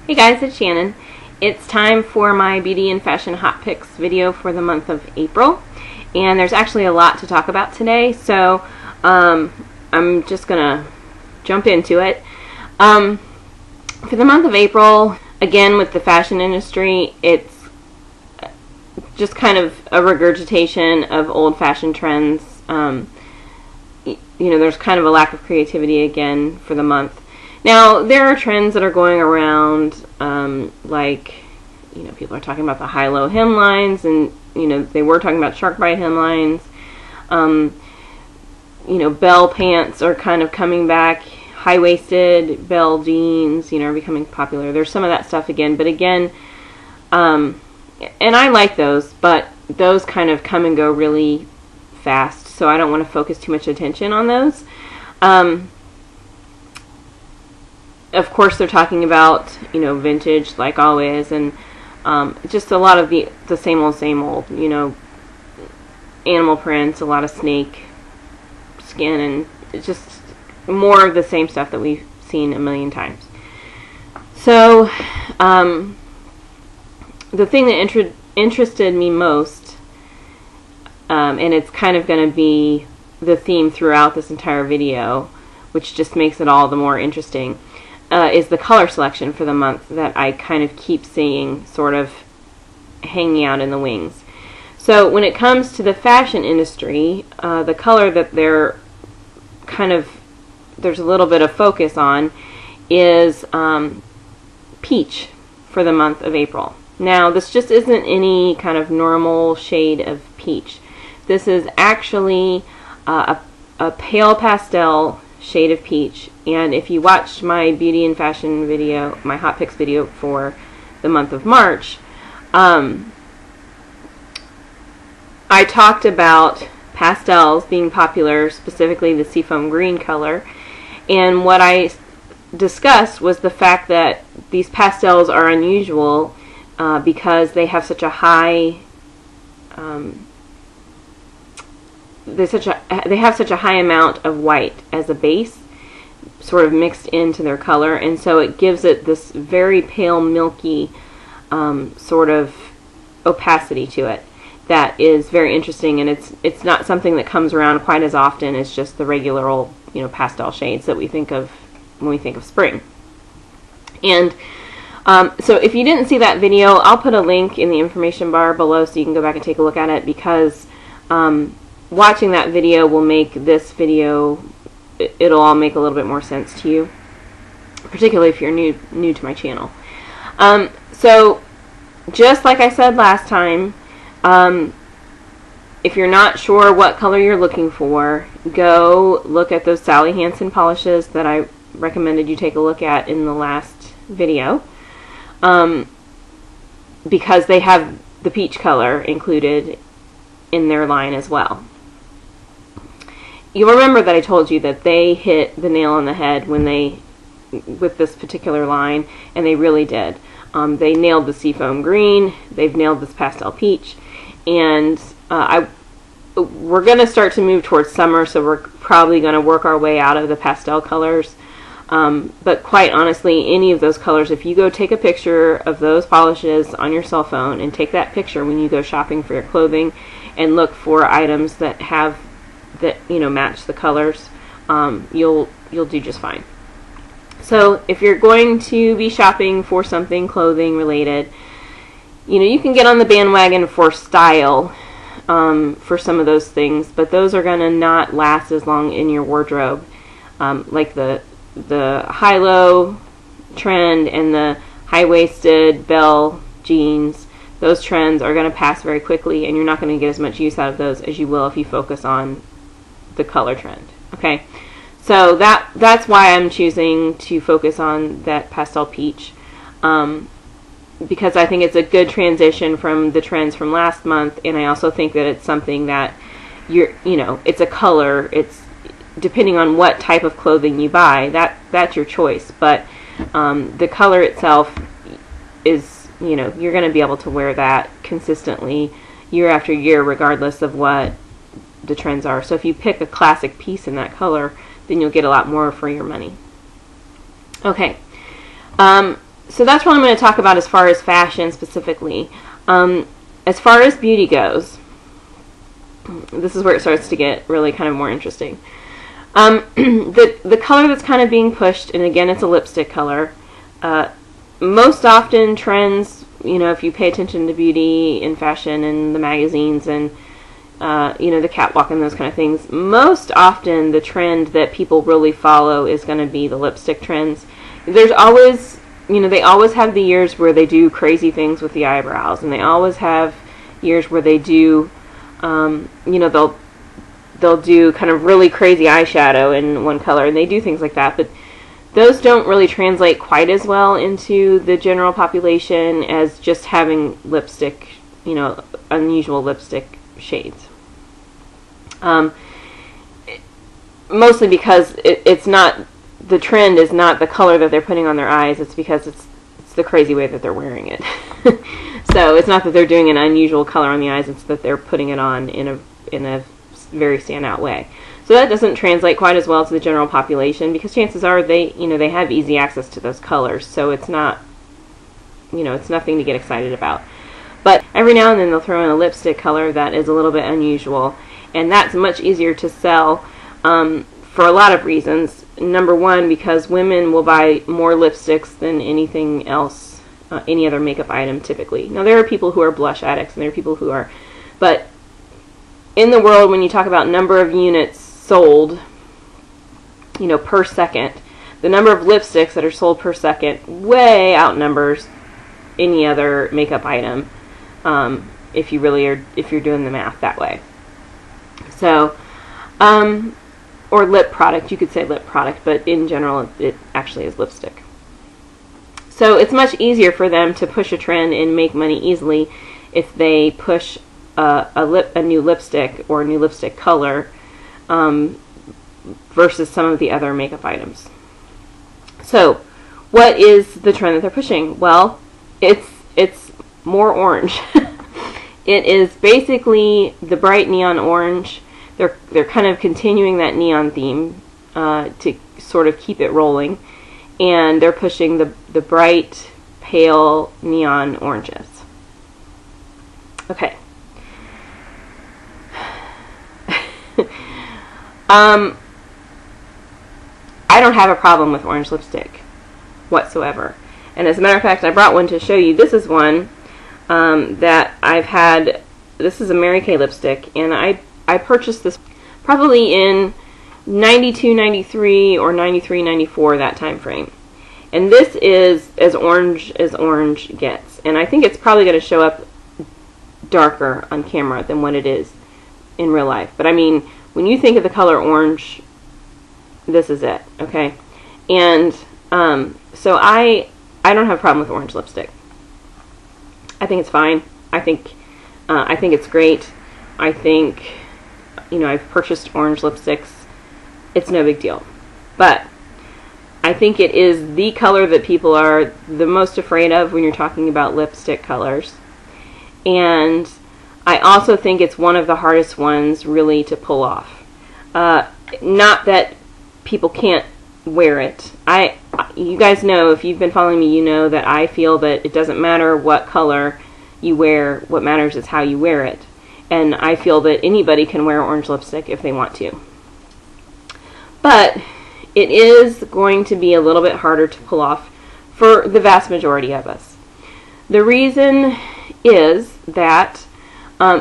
Hey guys, it's Shannon. It's time for my beauty and fashion hot picks video for the month of April, and there's actually a lot to talk about today, so I'm just gonna jump into it. For the month of April, again with the fashion industry, it's just kind of a regurgitation of old fashion trends. You know, there's kind of a lack of creativity again for the month. Now, there are trends that are going around, like, you know, people are talking about the high-low hemlines, and, you know, they were talking about shark bite hemlines. You know, bell pants are kind of coming back. High-waisted bell jeans, you know, are becoming popular. There's some of that stuff again, but again, and I like those, but those kind of come and go really fast, so I don't want to focus too much attention on those. Of course, they're talking about, you know, vintage, like always, and just a lot of the same old, you know, animal prints, a lot of snake skin, and it's just more of the same stuff that we've seen a million times. So, the thing that interested me most, and it's kind of going to be the theme throughout this entire video, which just makes it all the more interesting, is the color selection for the month that I kind of keep seeing sort of hanging out in the wings. So when it comes to the fashion industry, the color that they're kind of, there's a little bit of focus on is peach for the month of April. Now, this just isn't any kind of normal shade of peach. This is actually a pale pastel shade of peach, and if you watched my beauty and fashion video, my hot picks video for the month of March, I talked about pastels being popular, specifically the seafoam green color, and what I discussed was the fact that these pastels are unusual because they have such a high they have such a high amount of white as a base, sort of mixed into their color, and so it gives it this very pale, milky sort of opacity to it that is very interesting, and it's not something that comes around quite as often as just the regular old, you know, pastel shades that we think of when we think of spring. And so if you didn't see that video, I'll put a link in the information bar below so you can go back and take a look at it, because watching that video will make this video, it'll all make a little bit more sense to you, particularly if you're new to my channel. So just like I said last time, if you're not sure what color you're looking for, go look at those Sally Hansen polishes that I recommended you take a look at in the last video, because they have the peach color included in their line as well. You'll remember that I told you that they hit the nail on the head when with this particular line, and they really did. They nailed the seafoam green, they've nailed this pastel peach, and we're going to start to move towards summer, so we're probably going to work our way out of the pastel colors. But quite honestly, any of those colors, if you go take a picture of those polishes on your cell phone and take that picture when you go shopping for your clothing and look for items that have you know, match the colors, you'll do just fine. So if you're going to be shopping for something clothing related, you know, you can get on the bandwagon for style for some of those things, but those are going to not last as long in your wardrobe, like the high-low trend and the high-waisted bell jeans. Those trends are going to pass very quickly, and you're not going to get as much use out of those as you will if you focus on the color trend. Okay, so that's why I'm choosing to focus on that pastel peach, because I think it's a good transition from the trends from last month, and I also think that it's something that you know, it's a color. It's depending on what type of clothing you buy, that's your choice, but the color itself is, you know, you're going to be able to wear that consistently year after year regardless of what the trends are. So if you pick a classic piece in that color, then you'll get a lot more for your money. Okay, So that's what I'm going to talk about as far as fashion specifically. As far as beauty goes, this is where it starts to get really kind of more interesting. The color that's kind of being pushed, and again, it's a lipstick color. Most often trends, you know, if you pay attention to beauty and fashion and the magazines and, you know, the catwalk and those kind of things, most often the trend that people really follow is going to be the lipstick trends. There's always, you know, they always have the years where they do crazy things with the eyebrows, and they always have years where they do, you know, they'll do kind of really crazy eyeshadow in one color, and they do things like that, but those don't really translate quite as well into the general population as just having lipstick, you know, unusual lipstick shades. Mostly because it's not, the trend is not the color that they're putting on their eyes, it's because it's the crazy way that they're wearing it. So it's not that they're doing an unusual color on the eyes, it's that they're putting it on in a very standout way. So that doesn't translate quite as well to the general population, because chances are they have easy access to those colors, so it's not, you know, it's nothing to get excited about. But every now and then they'll throw in a lipstick color that is a little bit unusual, and that's much easier to sell for a lot of reasons. Number one, because women will buy more lipsticks than anything else, any other makeup item typically. Now there are people who are blush addicts, and there are people who are, but in the world, when you talk about number of units sold, you know, per second, the number of lipsticks that are sold per second way outnumbers any other makeup item, if you're doing the math that way. So, or lip product, you could say lip product, but in general, it actually is lipstick. So it's much easier for them to push a trend and make money easily if they push a new lipstick or a new lipstick color versus some of the other makeup items. So what is the trend that they're pushing? Well, it's more orange. It is basically the bright neon orange. They're kind of continuing that neon theme to sort of keep it rolling, and they're pushing the bright pale neon oranges. Okay. I don't have a problem with orange lipstick whatsoever. And as a matter of fact, I brought one to show you. This is one that I've had. This is a Mary Kay lipstick, and I purchased this probably in 92, 93, or 93, 94, that time frame. And this is as orange gets. And I think it's probably going to show up darker on camera than what it is in real life. But I mean, when you think of the color orange, this is it, okay? And so I don't have a problem with orange lipstick. I think it's fine. I think it's great. I think, you know, I've purchased orange lipsticks. It's no big deal. But I think it is the color that people are the most afraid of when you're talking about lipstick colors. And I also think it's one of the hardest ones really to pull off. Not that people can't wear it. You guys know, if you've been following me, you know that I feel that it doesn't matter what color you wear. What matters is how you wear it. And I feel that anybody can wear orange lipstick if they want to. But it is going to be a little bit harder to pull off for the vast majority of us. The reason is that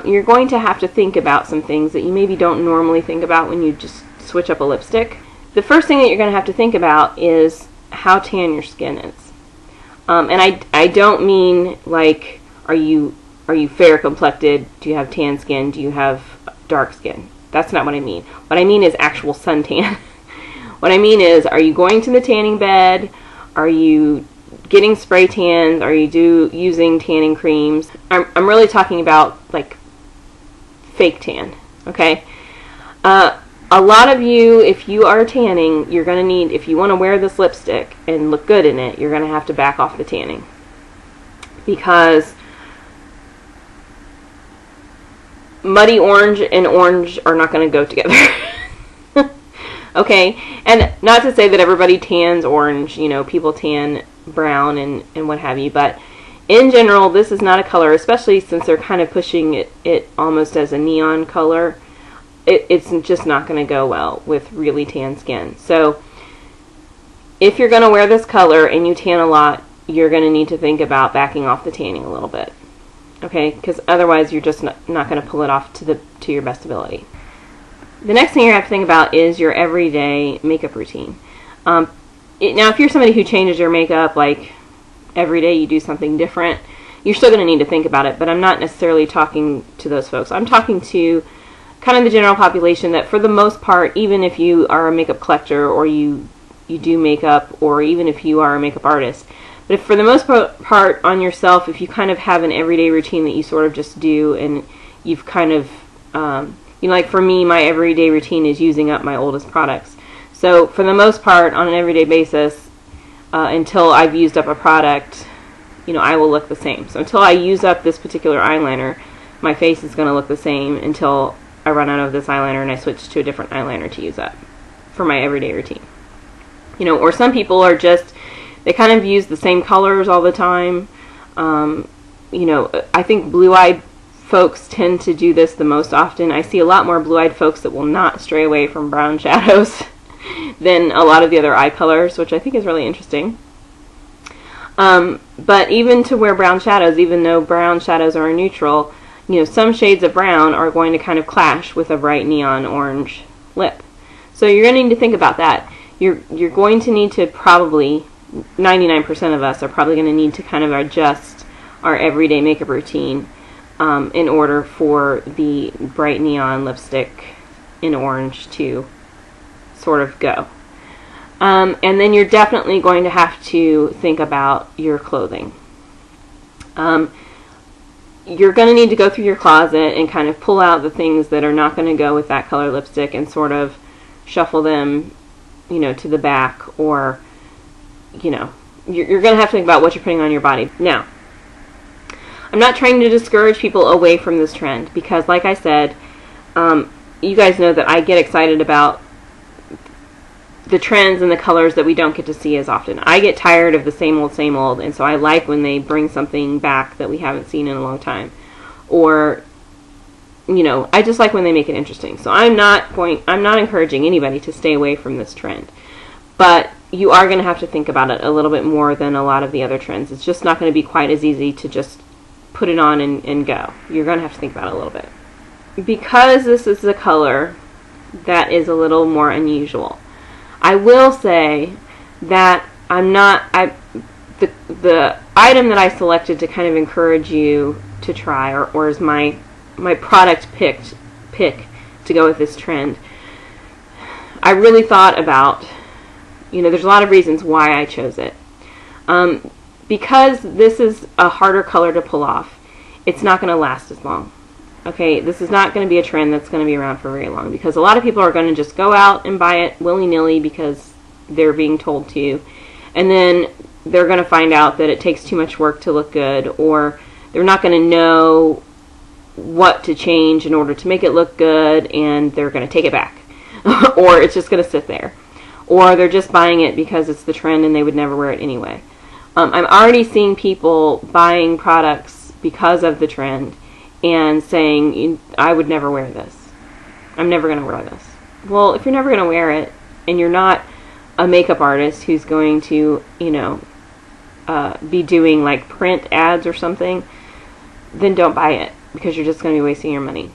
you're going to have to think about some things that you maybe don't normally think about when you just switch up a lipstick. The first thing that you're going to have to think about is how tan your skin is. And I don't mean like, are you fair complected? Do you have tan skin? Do you have dark skin? That's not what I mean. What I mean is actual suntan. What I mean is, are you going to the tanning bed? Are you getting spray tans? Are you using tanning creams? I'm really talking about like fake tan, okay? A lot of you, if you are tanning, you're going to need, if you want to wear this lipstick and look good in it, you're going to have to back off the tanning. Because muddy orange and orange are not going to go together. Okay? And not to say that everybody tans orange. You know, people tan brown and what have you. But in general, this is not a color, especially since they're kind of pushing it almost as a neon color. It's just not going to go well with really tan skin. So if you're going to wear this color and you tan a lot, you're going to need to think about backing off the tanning a little bit. Okay, because otherwise you're just not going to pull it off to your best ability. The next thing you have to think about is your everyday makeup routine. Now, if you're somebody who changes your makeup like every day, you do something different, you're still going to need to think about it, but I'm not necessarily talking to those folks. I'm talking to kind of the general population that for the most part, even if you are a makeup collector or you do makeup, or even if you are a makeup artist, but if for the most part on yourself, if you kind of have an everyday routine that you sort of just do, and you've kind of, you know, like for me, my everyday routine is using up my oldest products. So for the most part, on an everyday basis, until I've used up a product, you know, I will look the same. So until I use up this particular eyeliner, my face is going to look the same until I run out of this eyeliner and I switch to a different eyeliner to use up for my everyday routine. You know, or some people are just, they kind of use the same colors all the time. You know, I think blue-eyed folks tend to do this the most often. I see a lot more blue-eyed folks that will not stray away from brown shadows than a lot of the other eye colors, which I think is really interesting. But even to wear brown shadows, even though brown shadows are neutral, you know, some shades of brown are going to kind of clash with a bright neon orange lip. So you're going to need to think about that. You're going to need to probably, 99% of us are probably going to need to kind of adjust our everyday makeup routine in order for the bright neon lipstick in orange to sort of go. And then you're definitely going to have to think about your clothing. You're going to need to go through your closet and kind of pull out the things that are not going to go with that color lipstick and sort of shuffle them, you know, to the back, or, you know, you're going to have to think about what you're putting on your body. Now, I'm not trying to discourage people away from this trend, because like I said, you guys know that I get excited about the trends and the colors that we don't get to see as often. I get tired of the same old, and so I like when they bring something back that we haven't seen in a long time. Or, you know, I just like when they make it interesting. So I'm not encouraging anybody to stay away from this trend. But you are going to have to think about it a little bit more than a lot of the other trends. It's just not going to be quite as easy to just put it on and go. You're going to have to think about it a little bit. Because this is a color that is a little more unusual, I will say that the item that I selected to kind of encourage you to try, or is my product pick to go with this trend, I really thought about, you know, there's a lot of reasons why I chose it. Because this is a harder color to pull off, it's not going to last as long. Okay, this is not going to be a trend that's going to be around for very long, because a lot of people are going to just go out and buy it willy-nilly because they're being told to, and then they're going to find out that it takes too much work to look good, or they're not going to know what to change in order to make it look good, and they're going to take it back, or it's just going to sit there, or they're just buying it because it's the trend and they would never wear it anyway. I'm already seeing people buying products because of the trend and saying, I would never wear this. I'm never going to wear this. Well, if you're never going to wear it, and you're not a makeup artist who's going to, you know, be doing like print ads or something, then don't buy it, because you're just going to be wasting your money.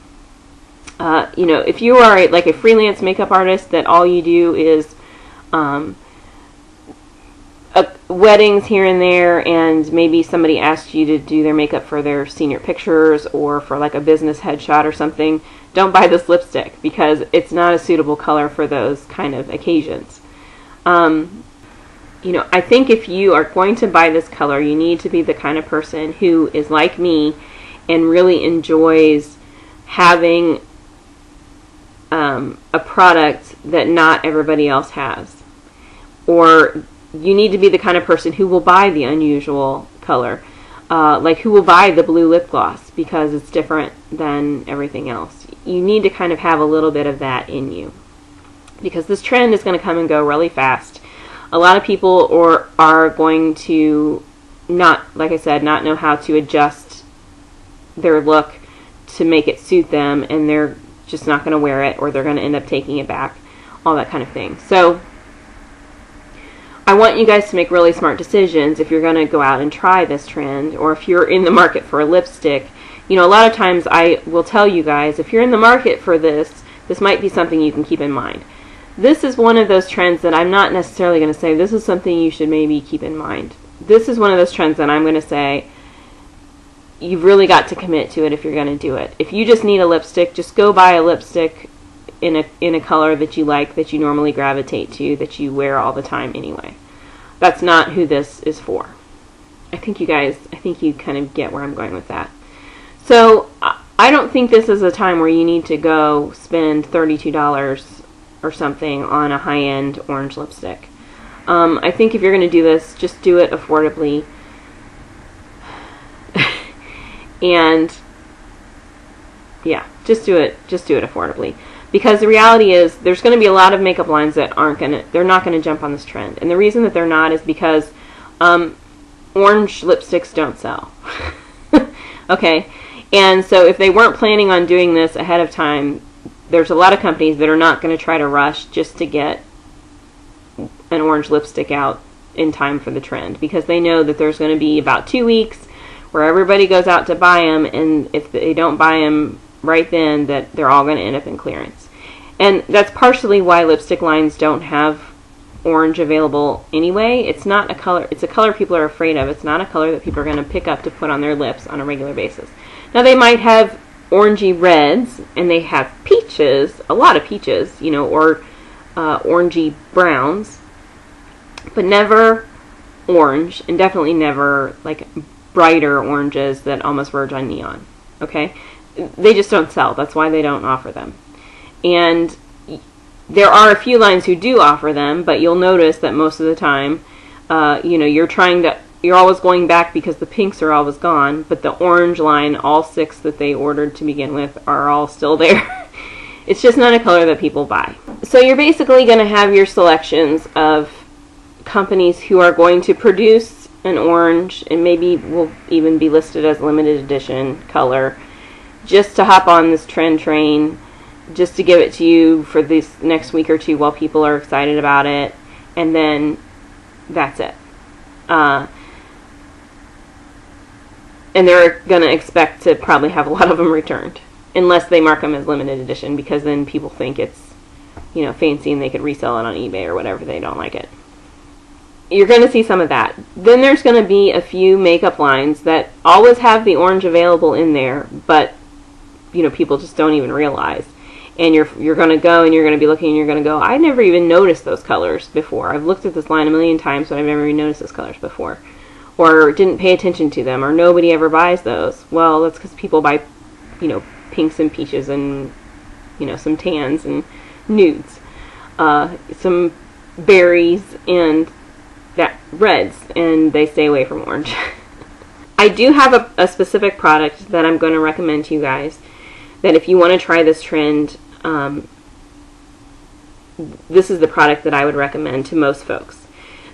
You know, if you are like a freelance makeup artist that all you do is weddings here and there, and maybe somebody asked you to do their makeup for their senior pictures or for like a business headshot or something, don't buy this lipstick, because it's not a suitable color for those kind of occasions. You know, I think if you are going to buy this color, you need to be the kind of person who is like me and really enjoys having a product that not everybody else has. Or you need to be the kind of person who will buy the unusual color, like who will buy the blue lip gloss because it's different than everything else. You need to kind of have a little bit of that in you, because this trend is going to come and go really fast. A lot of people are going to not, like I said, not know how to adjust their look to make it suit them, and they're just not going to wear it, or they're going to end up taking it back, all that kind of thing. So I want you guys to make really smart decisions if you're going to go out and try this trend, or if you're in the market for a lipstick. You know, a lot of times I will tell you guys, if you're in the market for this, this might be something you can keep in mind. This is one of those trends that I'm not necessarily going to say, this is something you should maybe keep in mind. This is one of those trends that I'm going to say, you've really got to commit to it if you're going to do it. If you just need a lipstick, just go buy a lipstick in a color that you like, that you normally gravitate to, that you wear all the time anyway. That's not who this is for. I think you kind of get where I'm going with that. So I don't think this is a time where you need to go spend $32 or something on a high-end orange lipstick. I think if you're going to do this, just do it affordably. And yeah, just do it affordably. Because the reality is, there's going to be a lot of makeup lines that they're not going to jump on this trend. And the reason that they're not is because orange lipsticks don't sell. Okay? And so if they weren't planning on doing this ahead of time, there's a lot of companies that are not going to try to rush just to get an orange lipstick out in time for the trend, because they know that there's going to be about 2 weeks where everybody goes out to buy them, and if they don't buy them right then, that they're all going to end up in clearance. And that's partially why lipstick lines don't have orange available anyway. It's not a color, it's a color people are afraid of. It's not a color that people are going to pick up to put on their lips on a regular basis. Now they might have orangey reds, and they have peaches, a lot of peaches, you know, or orangey browns, but never orange, and definitely never like brighter oranges that almost verge on neon. Okay? They just don't sell. That's why they don't offer them. And there are a few lines who do offer them, but you'll notice that most of the time, you know, you're always going back because the pinks are always gone, but the orange line, all 6 that they ordered to begin with, are all still there. It's just not a color that people buy. So you're basically going to have your selections of companies who are going to produce an orange, and maybe will even be listed as limited edition color, just to hop on this trend train, just to give it to you for this next week or 2 while people are excited about it, and then that's it. And they're going to expect to probably have a lot of them returned, unless they mark them as limited edition, because then people think it's, you know, fancy and they could resell it on eBay or whatever. They don't like it. You're going to see some of that. Then there's going to be a few makeup lines that always have the orange available in there, but, you know, people just don't even realize. And you're going to go and you're going to be looking and you're going to go, I never even noticed those colors before. I've looked at this line a million times, but I've never even noticed those colors before. Or didn't pay attention to them, or nobody ever buys those. Well, that's because people buy, you know, pinks and peaches and, you know, some tans and nudes, some berries and that reds, and they stay away from orange. I do have a specific product that I'm going to recommend to you guys, that if you want to try this trend, this is the product that I would recommend to most folks.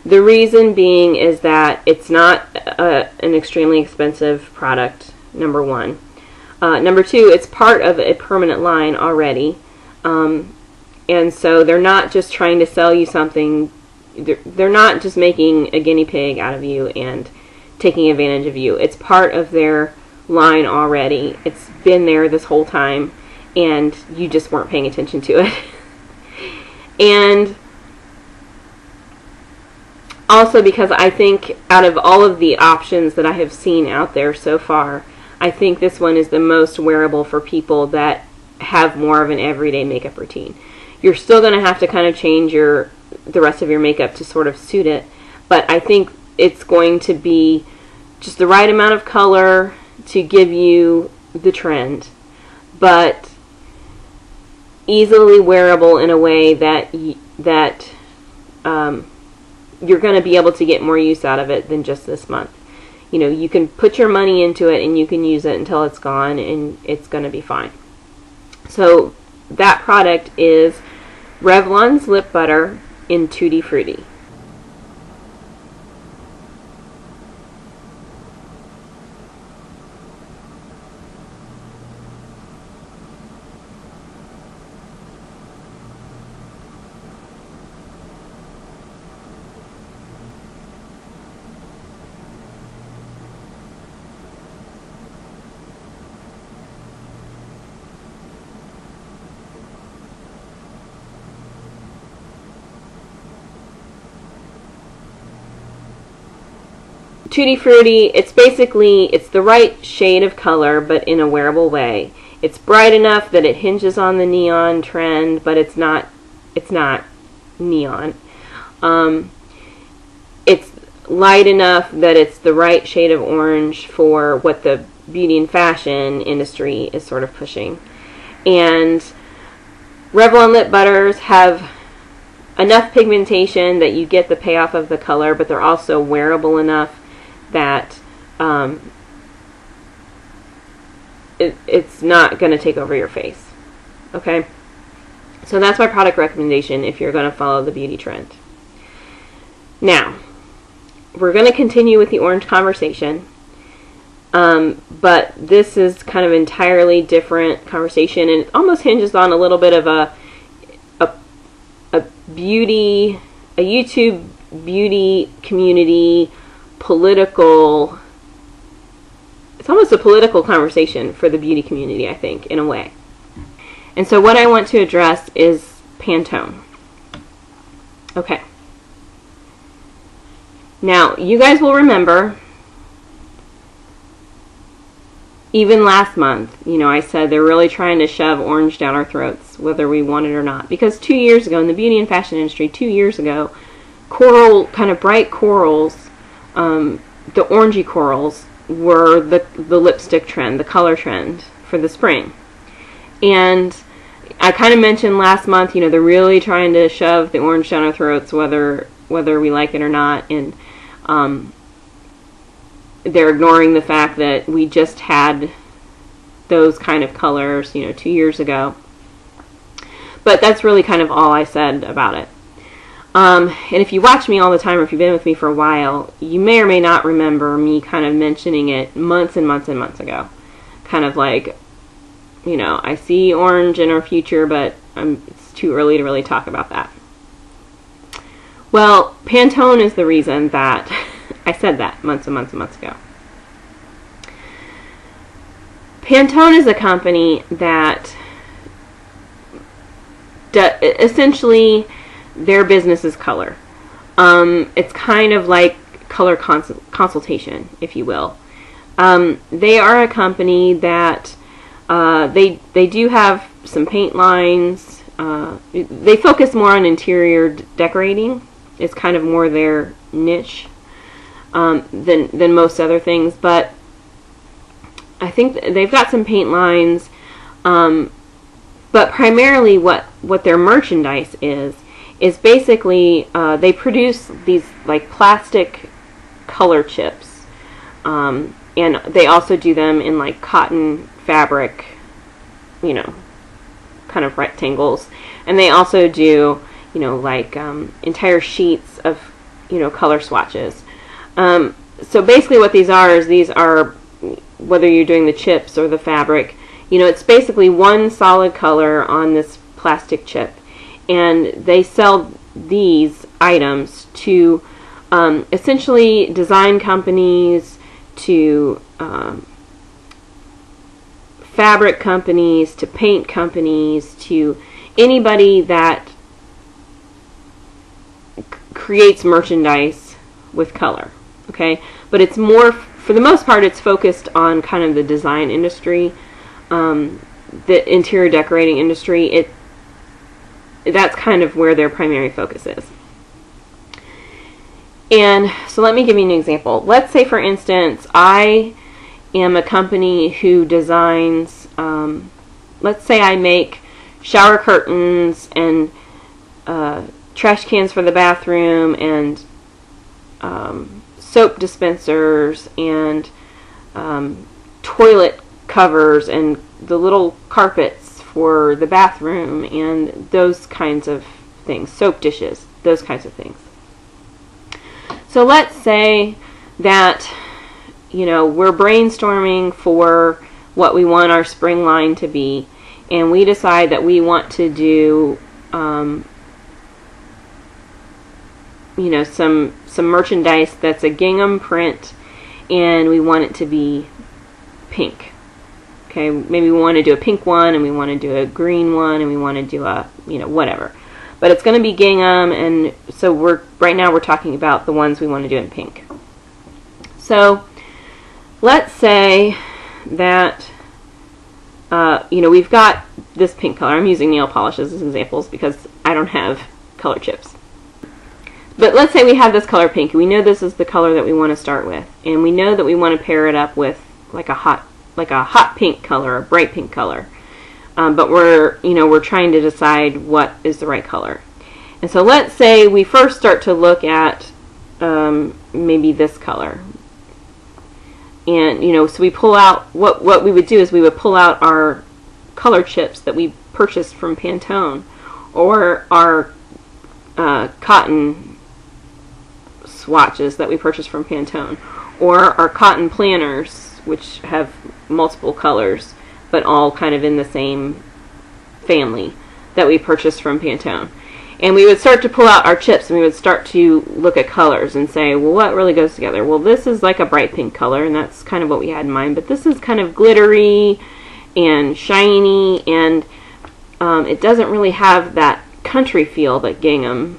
The reason being is that it's not an extremely expensive product, number one. Number two, it's part of a permanent line already. And so they're not just trying to sell you something. They're not just making a guinea pig out of you and taking advantage of you. It's part of their line already. It's been there this whole time, and you just weren't paying attention to it. And also because I think out of all of the options that I have seen out there so far, I think this one is the most wearable for people that have more of an everyday makeup routine. You're still going to have to kind of change the rest of your makeup to sort of suit it, but I think it's going to be just the right amount of color to give you the trend, but easily wearable in a way that you're going to be able to get more use out of it than just this month. You know, you can put your money into it and you can use it until it's gone, and it's going to be fine. So that product is Revlon's Lip Butter in Tutti Frutti. Tutti Frutti, it's basically, it's the right shade of color, but in a wearable way. It's bright enough that it hinges on the neon trend, but it's not neon. It's light enough that it's the right shade of orange for what the beauty and fashion industry is sort of pushing. And Revlon lip butters have enough pigmentation that you get the payoff of the color, but they're also wearable enough that it's not going to take over your face. Okay? So that's my product recommendation if you're going to follow the beauty trend. Now, we're going to continue with the orange conversation, but this is kind of entirely different conversation, and it almost hinges on a little bit of a YouTube beauty community political. It's almost a political conversation for the beauty community, I think, in a way. And so what I want to address is Pantone. Okay. Now, you guys will remember, even last month, you know, I said they're really trying to shove orange down our throats, whether we want it or not. Because 2 years ago, in the beauty and fashion industry, 2 years ago, coral, kind of bright corals, the orangey corals, were the lipstick trend, the color trend for the spring. And I kind of mentioned last month, you know, they're really trying to shove the orange down our throats, whether we like it or not, and they're ignoring the fact that we just had those kind of colors, you know, 2 years ago. But that's really kind of all I said about it. And if you watch me all the time, or if you've been with me for a while, you may or may not remember me kind of mentioning it months and months and months ago. Kind of like, you know, I see orange in our future, but it's too early to really talk about that. Well, Pantone is the reason that I said that months and months and months ago. Pantone is a company that essentially their business is color. It's kind of like color consultation, if you will. They are a company that they do have some paint lines. They focus more on interior decorating. It's kind of more their niche than most other things. But I think they've got some paint lines. But primarily what their merchandise is basically they produce these like plastic color chips. And they also do them in like cotton fabric, you know, kind of rectangles. And they also do, you know, like entire sheets of, you know, color swatches. So basically what these are, whether you're doing the chips or the fabric, you know, it's basically one solid color on this plastic chip. And they sell these items to essentially design companies, to fabric companies, to paint companies, to anybody that creates merchandise with color. Okay, but it's more, for the most part, it's focused on kind of the design industry, the interior decorating industry. That's kind of where their primary focus is. And so let me give you an example. Let's say, for instance, I am a company who designs, let's say I make shower curtains and trash cans for the bathroom and soap dispensers and toilet covers and the little carpets for the bathroom and those kinds of things, soap dishes, those kinds of things. So let's say that, you know, we're brainstorming for what we want our spring line to be, and we decide that we want to do, you know, some merchandise that's a gingham print, and we want it to be pink. Okay, maybe we want to do a pink one, and we want to do a green one, and we want to do a, you know, whatever. But it's going to be gingham, and so right now we're talking about the ones we want to do in pink. So let's say that we've got this pink color. I'm using nail polishes as examples because I don't have color chips. But let's say we have this color pink. We know this is the color that we want to start with, and we know that we want to pair it up with like a hot pink color, a bright pink color. But we're trying to decide what is the right color. And so let's say we first start to look at maybe this color. And so we pull out what we would do is we would pull out our color chips that we purchased from Pantone, or our cotton swatches that we purchased from Pantone, or our cotton planners, which have multiple colors but all kind of in the same family, that we purchased from Pantone. And we would start to pull out our chips, and we would start to look at colors and say, well, what really goes together? Well, this is like a bright pink color, and that's kind of what we had in mind, but this is kind of glittery and shiny, and it doesn't really have that country feel that gingham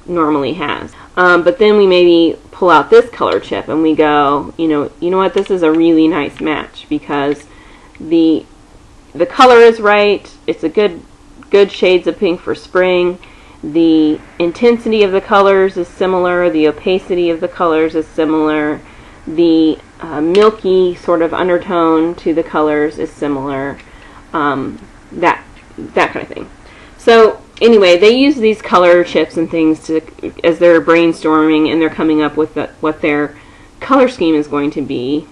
normally has. But then we maybe pull out this color chip and we go, you know what, this is a really nice match because the color is right. It's a good shades of pink for spring. The intensity of the colors is similar. The opacity of the colors is similar. The milky sort of undertone to the colors is similar. That kind of thing. So anyway, they use these color chips and things as they're brainstorming, and they're coming up with what their color scheme is going to be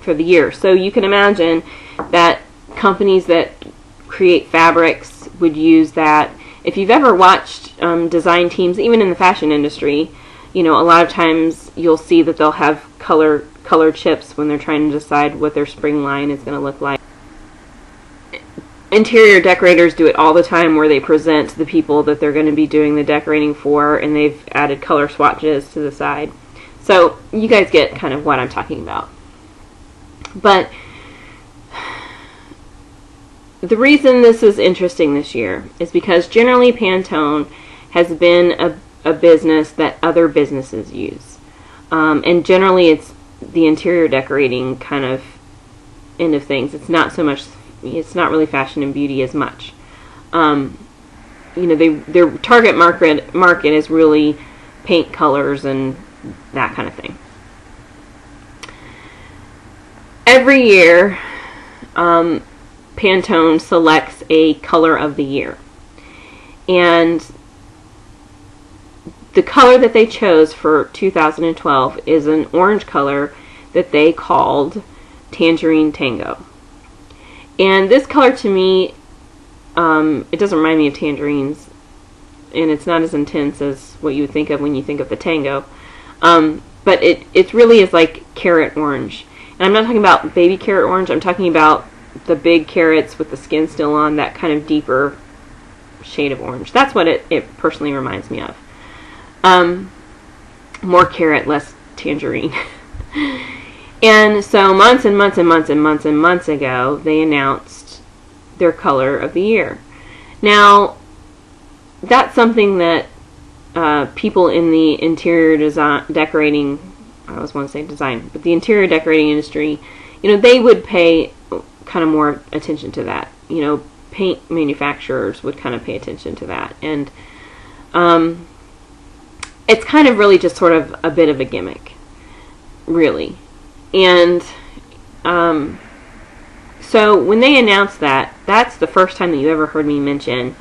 for the year. So you can imagine that companies that create fabrics would use that. If you've ever watched design teams, even in the fashion industry, a lot of times you'll see that they'll have color chips when they're trying to decide what their spring line is going to look like. Interior decorators do it all the time, where they present the people that they're going to be doing the decorating for, and they've added color swatches to the side. So you guys get kind of what I'm talking about. But the reason this is interesting this year is because generally Pantone has been a business that other businesses use. And generally it's the interior decorating kind of end of things. It's not so much, it's not really fashion and beauty as much. Their target market is really paint colors and that kind of thing. Every year, Pantone selects a color of the year. And the color that they chose for 2012 is an orange color that they called Tangerine Tango. And this color, to me, it doesn't remind me of tangerines, and it's not as intense as what you would think of when you think of the tango. But it really is like carrot orange. And I'm not talking about baby carrot orange. I'm talking about the big carrots with the skin still on, that kind of deeper shade of orange. That's what it personally reminds me of. More carrot, less tangerine. And so months and months and months and months and months ago, they announced their color of the year. Now, that's something that people in the interior decorating, I always want to say design, but the interior decorating industry, they would pay kind of more attention to that. Paint manufacturers would kind of pay attention to that. And it's kind of really just sort of a bit of a gimmick, really. And so when they announced that, that's the first time that you ever heard me mention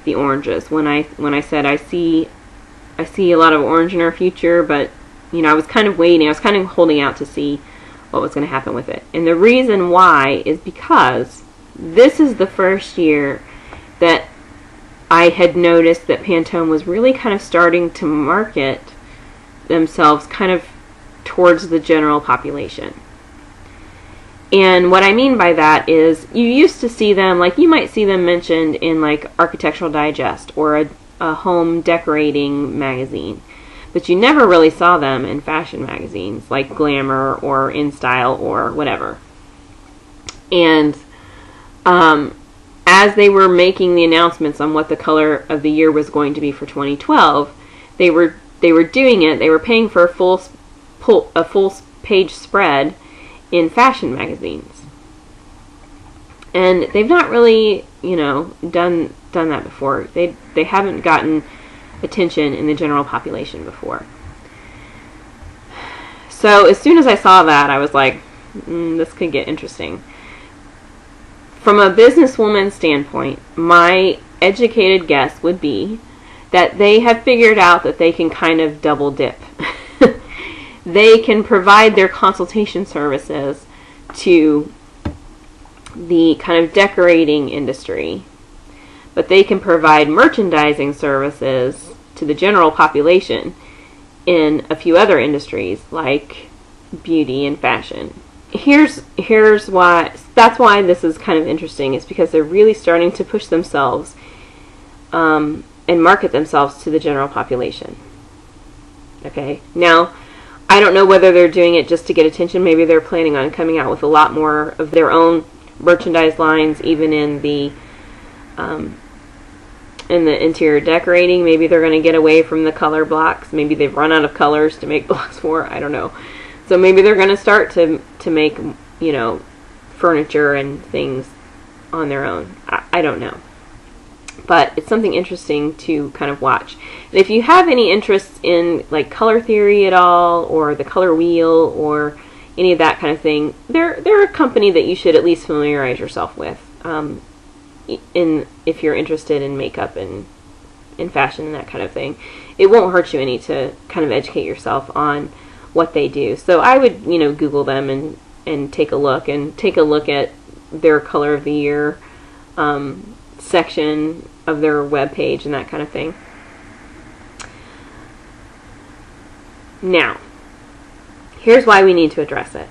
the oranges. When I said I see a lot of orange in our future, but I was kind of waiting. I was kind of holding out to see what was going to happen with it. And the reason why is because this is the first year that I had noticed that Pantone was really kind of starting to market themselves kind of towards the general population. And what I mean by that is you used to see them, like you might see them mentioned in like Architectural Digest or a home decorating magazine. But you never really saw them in fashion magazines like Glamour or InStyle or whatever. And as they were making the announcements on what the color of the year was going to be for 2012, they were doing it. They were paying for a full full page spread in fashion magazines. And they've not really, you know, done that before. They haven't gotten attention in the general population before. So as soon as I saw that, I was like, this could get interesting. From a businesswoman standpoint, my educated guess would be that they have figured out that they can kind of double dip. They can provide their consultation services to the kind of decorating industry, but they can provide merchandising services to the general population in a few other industries like beauty and fashion. Here's why, that's why this is kind of interesting, is because they're really starting to push themselves and market themselves to the general population. Okay, now I don't know whether they're doing it just to get attention. Maybe they're planning on coming out with a lot more of their own merchandise lines, even in the interior decorating. Maybe they're going to get away from the color blocks. Maybe they've run out of colors to make blocks for. I don't know. So maybe they're going to start to make, you know, furniture and things on their own. I don't know. But it's something interesting to kind of watch. And if you have any interest in like color theory at all, or the color wheel, or any of that kind of thing, they're a company that you should at least familiarize yourself with. If you're interested in makeup and in fashion and that kind of thing, it won't hurt you any to kind of educate yourself on what they do. So I would, you know, Google them and take a look at their color of the year section of their webpage and that kind of thing. Now, here's why we need to address it.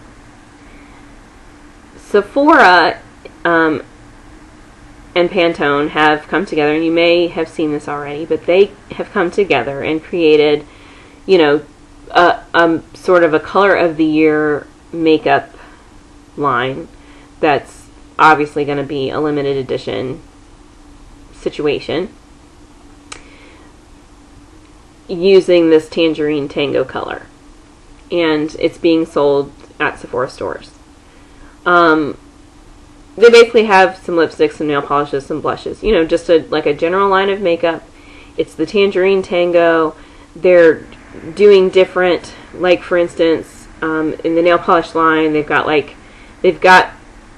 Sephora and Pantone have come together, and you may have seen this already, but they have come together and created, you know, sort of a color of the year makeup line that's obviously going to be a limited edition situation, using this Tangerine Tango color, and it's being sold at Sephora stores. They basically have some lipsticks, some nail polishes, some blushes, you know, just like a general line of makeup. It's the Tangerine Tango. They're doing different, like for instance, in the nail polish line,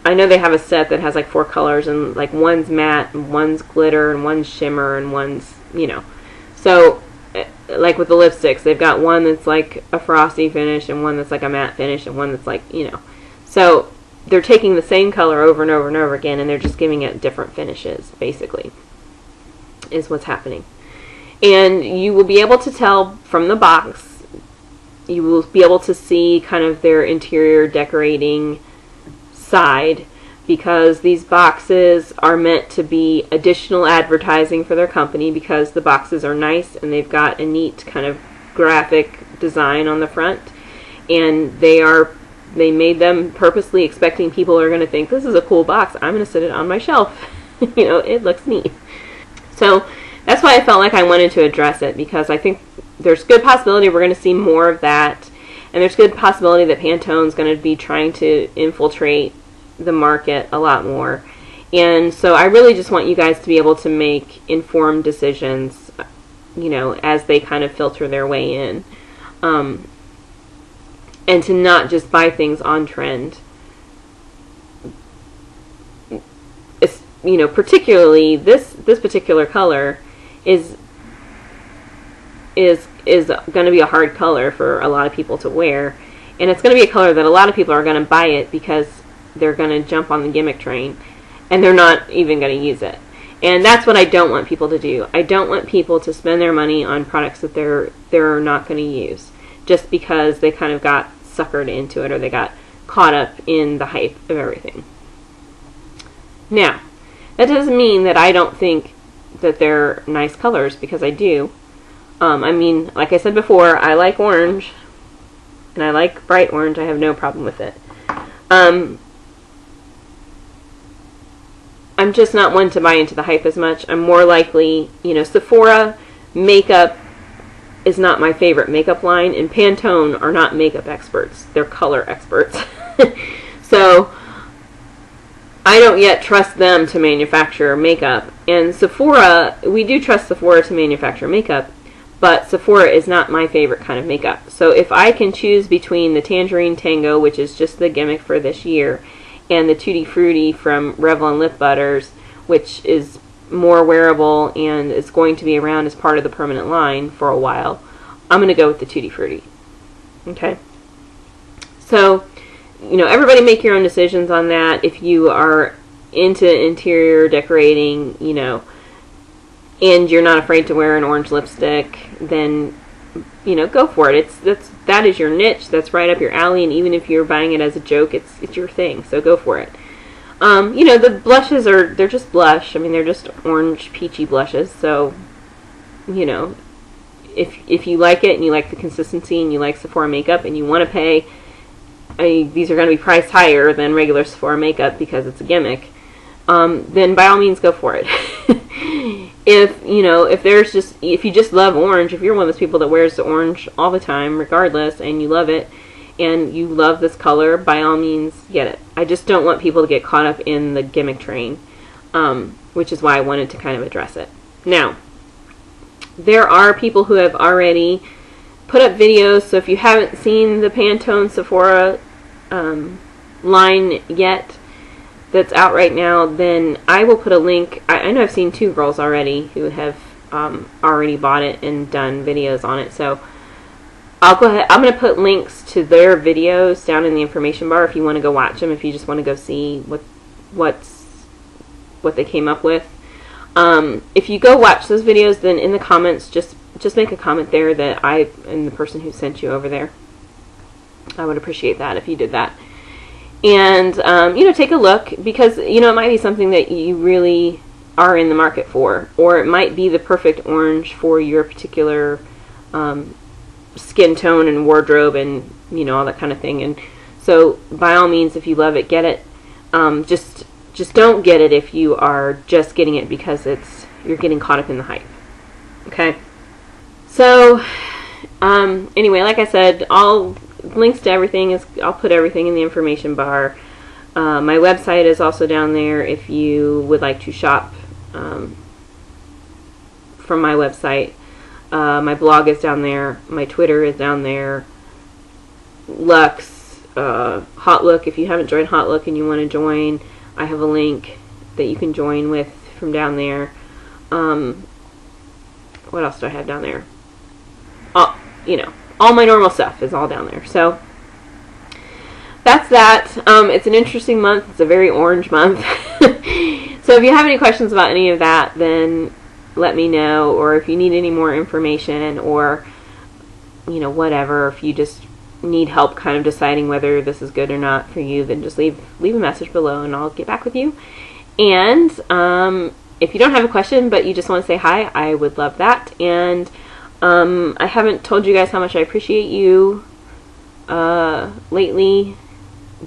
I know they have a set that has like 4 colors, and like one's matte, and one's glitter, and one's shimmer, and one's, you know. So, like with the lipsticks, they've got one that's like a frosty finish, and one that's like a matte finish, and one that's like, you know. So, they're taking the same color over and over and over again, and they're just giving it different finishes, basically, is what's happening. And you will be able to tell from the box, you will be able to see kind of their interior decorating side, because these boxes are meant to be additional advertising for their company, because the boxes are nice and they've got a neat kind of graphic design on the front, and they made them purposely expecting people are going to think, this is a cool box, I'm going to sit it on my shelf. You know, it looks neat. So that's why I felt like I wanted to address it, because I think there's good possibility we're going to see more of that. And there's good possibility that Pantone's going to be trying to infiltrate the market a lot more. And so I really just want you guys to be able to make informed decisions, you know, as they kind of filter their way in. And to not just buy things on trend. It's, you know, particularly this particular color is going to be a hard color for a lot of people to wear, and it's going to be a color that a lot of people are going to buy it because they're going to jump on the gimmick train, and they're not even going to use it. And that's what I don't want people to do. I don't want people to spend their money on products that they're not going to use just because they kind of got suckered into it, or they got caught up in the hype of everything. Now, that doesn't mean that I don't think that they're nice colors, because I do. I mean, like I said before, I like orange, and I like bright orange. I have no problem with it. I'm just not one to buy into the hype as much. I'm more likely, you know, Sephora makeup is not my favorite makeup line, and Pantone are not makeup experts. They're color experts. So I don't yet trust them to manufacture makeup. And Sephora, we do trust Sephora to manufacture makeup, but Sephora is not my favorite kind of makeup. So if I can choose between the Tangerine Tango, which is just the gimmick for this year, and the Tutti Frutti from Revlon Lip Butters, which is more wearable and is going to be around as part of the permanent line for a while, I'm going to go with the Tutti Frutti. Okay? So, you know, everybody make your own decisions on that. If you are into interior decorating, you know, and you're not afraid to wear an orange lipstick, then, you know, go for it. That is your niche. That's right up your alley, and even if you're buying it as a joke, it's your thing, so go for it. You know, the blushes they're just blush. I mean, they're just orange peachy blushes, so, you know, if you like it and you like the consistency and you like Sephora makeup and you want to pay, these are going to be priced higher than regular Sephora makeup because it's a gimmick, then by all means go for it. If you just love orange, if you're one of those people that wears the orange all the time regardless and you love it and you love this color, by all means get it. I just don't want people to get caught up in the gimmick train, which is why I wanted to kind of address it. Now, there are people who have already put up videos, so if you haven't seen the Pantone Sephora line yet that's out right now, then I will put a link. I know I've seen 2 girls already who have already bought it and done videos on it, so I'll go ahead. I'm going to put links to their videos down in the information bar if you want to go watch them, if you just want to go see what they came up with. If you go watch those videos, then in the comments, just make a comment there that I am the person who sent you over there. I would appreciate that if you did that. And, you know, take a look, because, you know, it might be something that you really are in the market for, or it might be the perfect orange for your particular skin tone and wardrobe and, you know, all that kind of thing. And so, by all means, if you love it, get it. Just don't get it if you are just getting it because you're getting caught up in the hype. Okay? So, anyway, like I said, links to everything I'll put everything in the information bar. My website is also down there if you would like to shop from my website. My blog is down there. My Twitter is down there. Lux, Hotlook. If you haven't joined Hotlook and you want to join, I have a link that you can join with from down there. What else do I have down there? You know, all my normal stuff is all down there. So that's that. It's an interesting month. It's a very orange month. So if you have any questions about any of that, then let me know. Or if you need any more information, or, you know, whatever, if you just need help kind of deciding whether this is good or not for you, then just leave a message below and I'll get back with you. And if you don't have a question but you just want to say hi, I would love that. And I haven't told you guys how much I appreciate you lately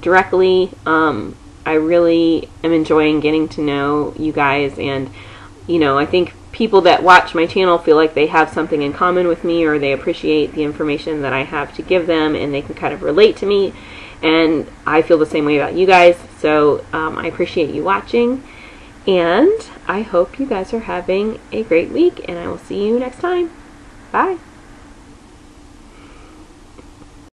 directly. I really am enjoying getting to know you guys, and, you know, I think people that watch my channel feel like they have something in common with me, or they appreciate the information that I have to give them, and they can kind of relate to me, and I feel the same way about you guys. So I appreciate you watching, and I hope you guys are having a great week, and I will see you next time. Bye.